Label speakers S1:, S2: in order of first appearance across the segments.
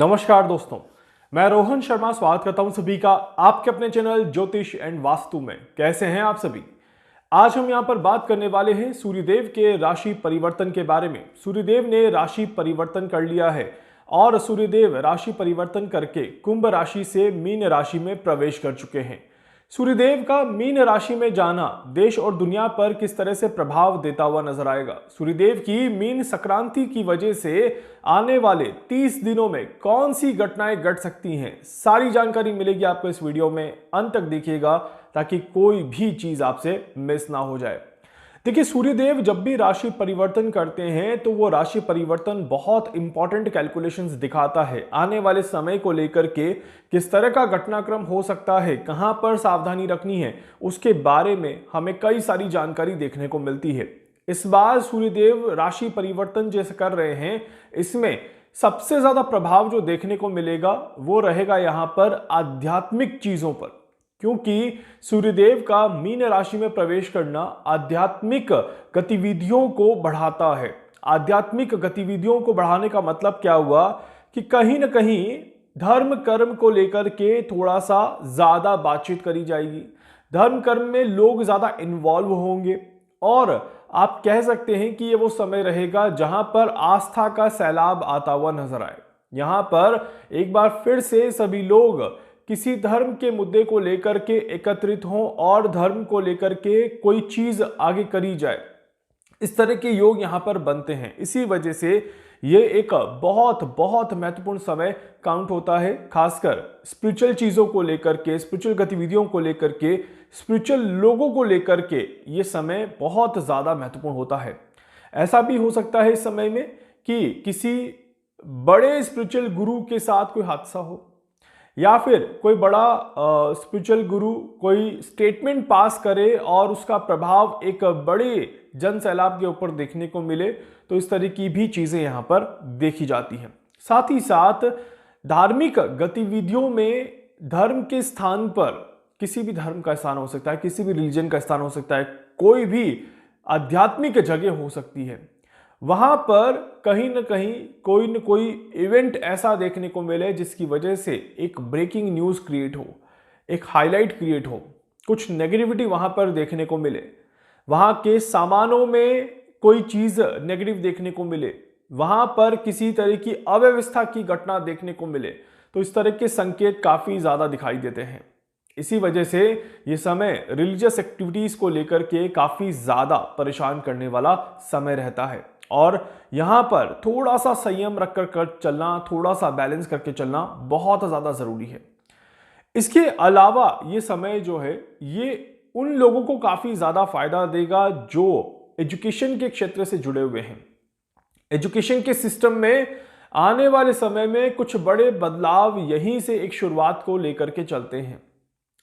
S1: नमस्कार दोस्तों, मैं रोहन शर्मा स्वागत करता हूं सभी का आपके अपने चैनल ज्योतिष एंड वास्तु में। कैसे हैं आप सभी? आज हम यहां पर बात करने वाले हैं सूर्यदेव के राशि परिवर्तन के बारे में। सूर्यदेव ने राशि परिवर्तन कर लिया है और सूर्यदेव राशि परिवर्तन करके कुंभ राशि से मीन राशि में प्रवेश कर चुके हैं। सूर्यदेव का मीन राशि में जाना देश और दुनिया पर किस तरह से प्रभाव देता हुआ नजर आएगा? सूर्यदेव की मीन संक्रांति की वजह से आने वाले 30 दिनों में कौन सी घटनाएं घट सकती हैं, सारी जानकारी मिलेगी आपको इस वीडियो में। अंत तक देखिएगा ताकि कोई भी चीज आपसे मिस ना हो जाए। देखिए, सूर्यदेव जब भी राशि परिवर्तन करते हैं तो वो राशि परिवर्तन बहुत इंपॉर्टेंट कैलकुलेशंस दिखाता है। आने वाले समय को लेकर के किस तरह का घटनाक्रम हो सकता है, कहां पर सावधानी रखनी है, उसके बारे में हमें कई सारी जानकारी देखने को मिलती है। इस बार सूर्यदेव राशि परिवर्तन जैसे कर रहे हैं, इसमें सबसे ज्यादा प्रभाव जो देखने को मिलेगा वो रहेगा यहां पर आध्यात्मिक चीजों पर, क्योंकि सूर्यदेव का मीन राशि में प्रवेश करना आध्यात्मिक गतिविधियों को बढ़ाता है। आध्यात्मिक गतिविधियों को बढ़ाने का मतलब क्या हुआ कि कहीं ना कहीं धर्म कर्म को लेकर के थोड़ा सा ज्यादा बातचीत करी जाएगी। धर्म कर्म में लोग ज्यादा इन्वॉल्व होंगे और आप कह सकते हैं कि ये वो समय रहेगा जहां पर आस्था का सैलाब आता हुआ नजर आए। यहां पर एक बार फिर से सभी लोग किसी धर्म के मुद्दे को लेकर के एकत्रित हों और धर्म को लेकर के कोई चीज आगे करी जाए, इस तरह के योग यहां पर बनते हैं। इसी वजह से ये एक बहुत बहुत महत्वपूर्ण समय काउंट होता है, खासकर स्पिरिचुअल चीजों को लेकर के, स्पिरिचुअल गतिविधियों को लेकर के, स्पिरिचुअल लोगों को लेकर के ये समय बहुत ज्यादा महत्वपूर्ण होता है। ऐसा भी हो सकता है इस समय में कि किसी बड़े स्पिरिचुअल गुरु के साथ कोई हादसा हो, या फिर कोई बड़ा स्पिरिचुअल गुरु कोई स्टेटमेंट पास करे और उसका प्रभाव एक बड़े जन सैलाब के ऊपर देखने को मिले। तो इस तरह की भी चीजें यहां पर देखी जाती हैं। साथ ही साथ धार्मिक गतिविधियों में धर्म के स्थान पर, किसी भी धर्म का स्थान हो सकता है, किसी भी रिलीजन का स्थान हो सकता है, कोई भी आध्यात्मिक जगह हो सकती है, वहां पर कहीं ना कहीं कोई न कोई इवेंट ऐसा देखने को मिले जिसकी वजह से एक ब्रेकिंग न्यूज क्रिएट हो, एक हाईलाइट क्रिएट हो, कुछ नेगेटिविटी वहां पर देखने को मिले, वहां के सामानों में कोई चीज नेगेटिव देखने को मिले, वहां पर किसी तरह की अव्यवस्था की घटना देखने को मिले, तो इस तरह के संकेत काफी ज्यादा दिखाई देते हैं। इसी वजह से ये समय रिलीजियस एक्टिविटीज को लेकर के काफी ज्यादा परेशान करने वाला समय रहता है और यहां पर थोड़ा सा संयम रखकर चलना, थोड़ा सा बैलेंस करके चलना बहुत ज्यादा जरूरी है। इसके अलावा ये समय जो है ये उन लोगों को काफी ज्यादा फायदा देगा जो एजुकेशन के क्षेत्र से जुड़े हुए हैं। एजुकेशन के सिस्टम में आने वाले समय में कुछ बड़े बदलाव यहीं से एक शुरुआत को लेकर के चलते हैं।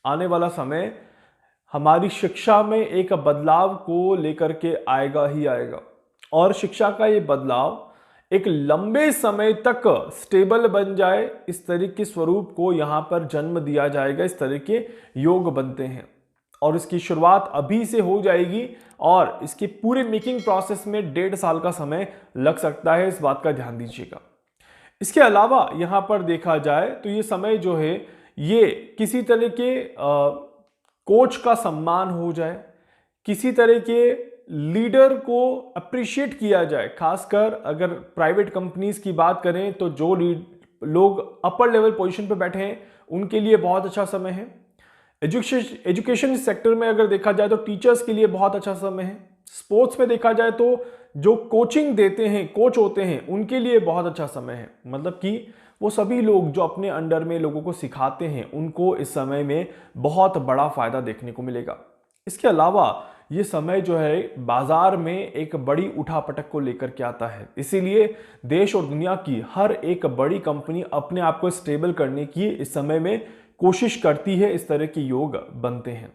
S1: आने वाला समय हमारी शिक्षा में एक बदलाव को लेकर के आएगा ही आएगा और शिक्षा का ये बदलाव एक लंबे समय तक स्टेबल बन जाए, इस तरह के स्वरूप को यहां पर जन्म दिया जाएगा। इस तरह के योग बनते हैं और इसकी शुरुआत अभी से हो जाएगी और इसके पूरे मेकिंग प्रोसेस में 1.5 साल का समय लग सकता है, इस बात का ध्यान दीजिएगा। इसके अलावा यहां पर देखा जाए तो ये समय जो है ये किसी तरह के कोच का सम्मान हो जाए, किसी तरह के लीडर को अप्रिशिएट किया जाए। खासकर अगर प्राइवेट कंपनीज की बात करें तो जो लोग अपर लेवल पोजीशन पे बैठे हैं उनके लिए बहुत अच्छा समय है। एजुकेशन सेक्टर में अगर देखा जाए तो टीचर्स के लिए बहुत अच्छा समय है। स्पोर्ट्स में देखा जाए तो जो कोचिंग देते हैं, कोच होते हैं, उनके लिए बहुत अच्छा समय है। मतलब कि वो सभी लोग जो अपने अंडर में लोगों को सिखाते हैं उनको इस समय में बहुत बड़ा फायदा देखने को मिलेगा। इसके अलावा ये समय जो है बाजार में एक बड़ी उठापटक को लेकर के आता है, इसीलिए देश और दुनिया की हर एक बड़ी कंपनी अपने आप को स्टेबल करने की इस समय में कोशिश करती है। इस तरह के योग बनते हैं।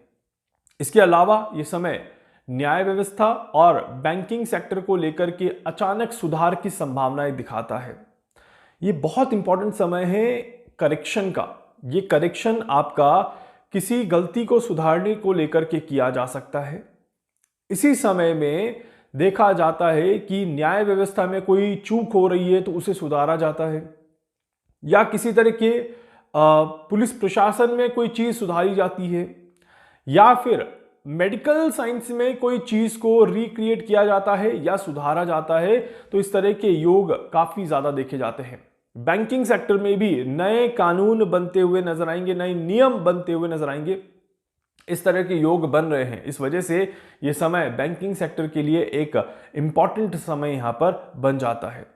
S1: इसके अलावा ये समय न्याय व्यवस्था और बैंकिंग सेक्टर को लेकर के अचानक सुधार की संभावनाएं दिखाता है। ये बहुत इंपॉर्टेंट समय है करेक्शन का। ये करेक्शन आपका किसी गलती को सुधारने को लेकर के किया जा सकता है। इसी समय में देखा जाता है कि न्याय व्यवस्था में कोई चूक हो रही है तो उसे सुधारा जाता है। या किसी तरह के पुलिस प्रशासन में कोई चीज सुधारी जाती है, या फिर मेडिकल साइंस में कोई चीज को रिक्रिएट किया जाता है या सुधारा जाता है, तो इस तरह के योग काफी ज्यादा देखे जाते हैं। बैंकिंग सेक्टर में भी नए कानून बनते हुए नजर आएंगे, नए नियम बनते हुए नजर आएंगे, इस तरह के योग बन रहे हैं। इस वजह से यह समय बैंकिंग सेक्टर के लिए एक इंपॉर्टेंट समय यहां पर बन जाता है।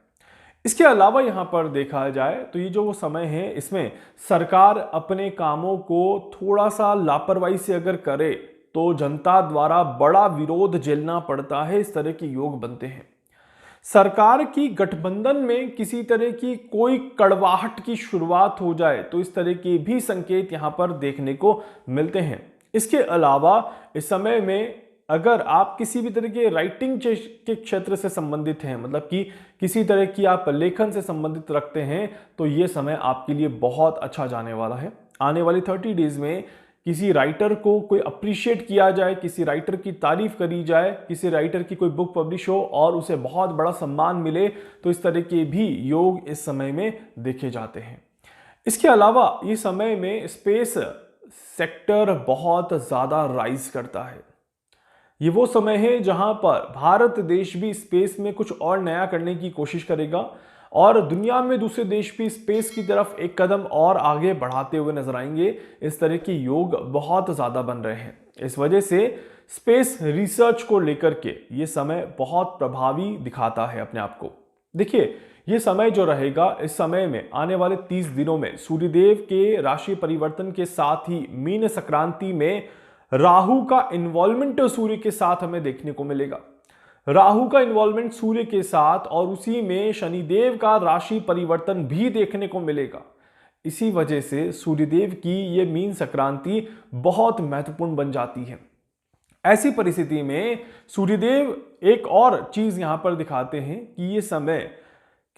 S1: इसके अलावा यहां पर देखा जाए तो ये जो वो समय है, इसमें सरकार अपने कामों को थोड़ा सा लापरवाही से अगर करे तो जनता द्वारा बड़ा विरोध झेलना पड़ता है। इस तरह के योग बनते हैं। सरकार की गठबंधन में किसी तरह की कोई कड़वाहट की शुरुआत हो जाए तो इस तरह के भी संकेत यहां पर देखने को मिलते हैं। इसके अलावा इस समय में अगर आप किसी भी तरह के राइटिंग के क्षेत्र से संबंधित हैं, मतलब कि किसी तरह की आप लेखन से संबंधित रखते हैं, तो ये समय आपके लिए बहुत अच्छा जाने वाला है। आने वाली 30 डेज में किसी राइटर को कोई अप्रिशिएट किया जाए, किसी राइटर की तारीफ करी जाए, किसी राइटर की कोई बुक पब्लिश हो और उसे बहुत बड़ा सम्मान मिले, तो इस तरह के भी योग इस समय में देखे जाते हैं। इसके अलावा इस समय में स्पेस सेक्टर बहुत ज्यादा राइज करता है। ये वो समय है जहां पर भारत देश भी स्पेस में कुछ और नया करने की कोशिश करेगा और दुनिया में दूसरे देश भी स्पेस की तरफ एक कदम और आगे बढ़ाते हुए नजर आएंगे। इस तरह के योग बहुत ज्यादा बन रहे हैं। इस वजह से स्पेस रिसर्च को लेकर के ये समय बहुत प्रभावी दिखाता है अपने आप को। देखिए, ये समय जो रहेगा, इस समय में आने वाले 30 दिनों में सूर्यदेव के राशि परिवर्तन के साथ ही मीन संक्रांति में राहु का इन्वॉल्वमेंट सूर्य के साथ हमें देखने को मिलेगा। राहु का इन्वॉल्वमेंट सूर्य के साथ और उसी में शनिदेव का राशि परिवर्तन भी देखने को मिलेगा। इसी वजह से सूर्यदेव की ये मीन संक्रांति बहुत महत्वपूर्ण बन जाती है। ऐसी परिस्थिति में सूर्यदेव एक और चीज यहां पर दिखाते हैं कि ये समय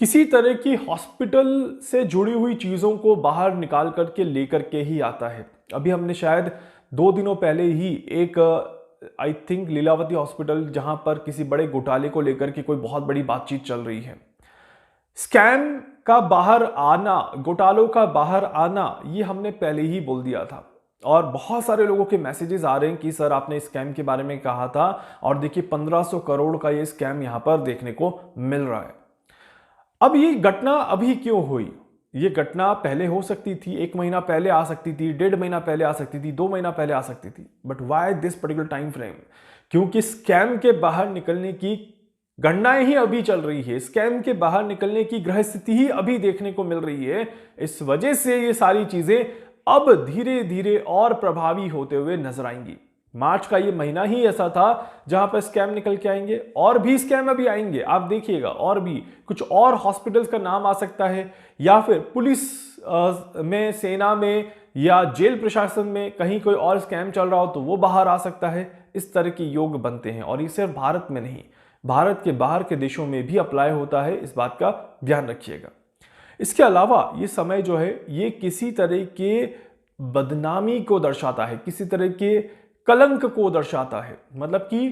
S1: किसी तरह की हॉस्पिटल से जुड़ी हुई चीजों को बाहर निकाल करके लेकर के ही आता है। अभी हमने शायद 2 दिनों पहले ही एक आई थिंक लीलावती हॉस्पिटल, जहां पर किसी बड़े घोटाले को लेकर के कोई बहुत बड़ी बातचीत चल रही है, स्कैम का बाहर आना, घोटालों का बाहर आना, ये हमने पहले ही बोल दिया था। और बहुत सारे लोगों के मैसेजेस आ रहे हैं कि सर आपने स्कैम के बारे में कहा था, और देखिए 1500 करोड़ का ये स्कैम यहां पर देखने को मिल रहा है। अब ये घटना अभी क्यों हुई? ये घटना पहले हो सकती थी, 1 महीना पहले आ सकती थी, 1.5 महीना पहले आ सकती थी, 2 महीना पहले आ सकती थी, but why this particular time frame? क्योंकि स्कैम के बाहर निकलने की गणनाएं ही अभी चल रही है, स्कैम के बाहर निकलने की ग्रह स्थिति ही अभी देखने को मिल रही है। इस वजह से ये सारी चीजें अब धीरे धीरे और प्रभावी होते हुए नजर आएंगी। मार्च का ये महीना ही ऐसा था जहां पर स्कैम निकल के आएंगे, और भी स्कैम अभी आएंगे, आप देखिएगा। और भी कुछ और हॉस्पिटल्स का नाम आ सकता है, या फिर पुलिस में, सेना में, या जेल प्रशासन में कहीं कोई और स्कैम चल रहा हो तो वो बाहर आ सकता है। इस तरह के योग बनते हैं, और ये सिर्फ भारत में नहीं, भारत के बाहर के देशों में भी अप्लाई होता है। इस बात का ध्यान रखिएगा। इसके अलावा ये समय जो है, ये किसी तरह के बदनामी को दर्शाता है, किसी तरह के कलंक को दर्शाता है। मतलब कि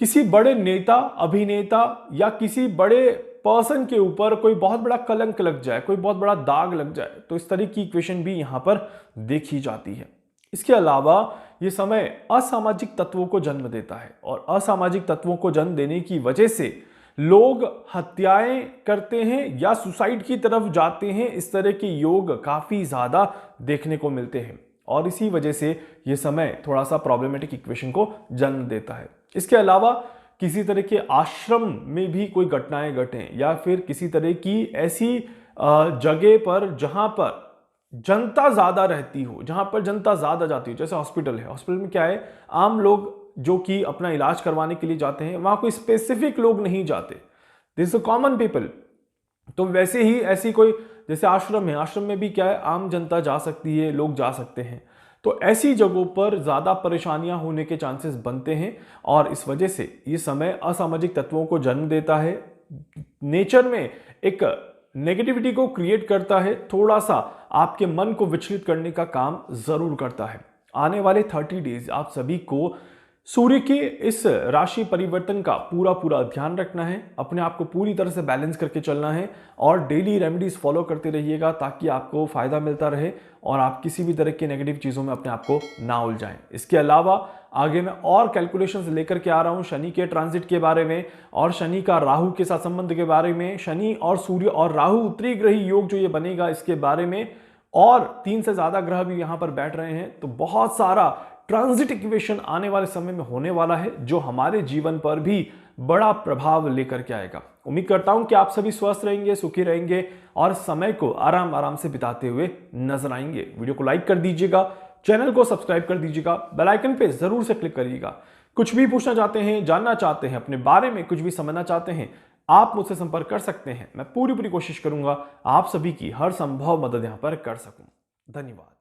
S1: किसी बड़े नेता, अभिनेता या किसी बड़े पर्सन के ऊपर कोई बहुत बड़ा कलंक लग जाए, कोई बहुत बड़ा दाग लग जाए, तो इस तरह की इक्वेशन भी यहां पर देखी जाती है। इसके अलावा यह समय असामाजिक तत्वों को जन्म देता है, और असामाजिक तत्वों को जन्म देने की वजह से लोग हत्याएं करते हैं या सुसाइड की तरफ जाते हैं। इस तरह के योग काफी ज्यादा देखने को मिलते हैं, और इसी वजह से यह समय थोड़ा सा प्रॉब्लमेटिक इक्वेशन को जन्म देता है। इसके अलावा किसी तरह के आश्रम में भी कोई घटनाएं घटें, या फिर किसी तरह की ऐसी जगह पर जहां पर जनता ज्यादा रहती हो, जहां पर जनता ज्यादा जाती हो, जैसे हॉस्पिटल है। हॉस्पिटल में क्या है, आम लोग जो कि अपना इलाज करवाने के लिए जाते हैं, वहां कोई स्पेसिफिक लोग नहीं जाते, दिस इज कॉमन पीपल। तो वैसे ही ऐसी कोई, जैसे आश्रम है, आश्रम में भी क्या है, आम जनता जा सकती है, लोग जा सकते हैं। तो ऐसी जगहों पर ज्यादा परेशानियां होने के चांसेस बनते हैं, और इस वजह से ये समय असामाजिक तत्वों को जन्म देता है, नेचर में एक नेगेटिविटी को क्रिएट करता है, थोड़ा सा आपके मन को विचलित करने का काम जरूर करता है। आने वाले 30 डेज आप सभी को सूर्य के इस राशि परिवर्तन का पूरा ध्यान रखना है, अपने आप को पूरी तरह से बैलेंस करके चलना है और डेली रेमेडीज फॉलो करते रहिएगा ताकि आपको फायदा मिलता रहे और आप किसी भी तरह की नेगेटिव चीजों में अपने आप को ना उलझाएं। इसके अलावा आगे मैं और कैलकुलेशंस लेकर के आ रहा हूं शनि के ट्रांजिट के बारे में और शनि का राहु के साथ संबंध के बारे में, शनि और सूर्य और राहु त्रिग्रही योग जो ये बनेगा इसके बारे में, और 3 से ज्यादा ग्रह भी यहां पर बैठ रहे हैं। तो बहुत सारा ट्रांजिट इक्वेशन आने वाले समय में होने वाला है जो हमारे जीवन पर भी बड़ा प्रभाव लेकर के आएगा। उम्मीद करता हूं कि आप सभी स्वस्थ रहेंगे, सुखी रहेंगे और समय को आराम से बिताते हुए नजर आएंगे। वीडियो को लाइक कर दीजिएगा, चैनल को सब्सक्राइब कर दीजिएगा, बेल आइकन पे जरूर से क्लिक करिएगा। कुछ भी पूछना चाहते हैं, जानना चाहते हैं, अपने बारे में कुछ भी समझना चाहते हैं, आप मुझसे संपर्क कर सकते हैं। मैं पूरी कोशिश करूंगा आप सभी की हर संभव मदद यहां पर कर सकूं। धन्यवाद।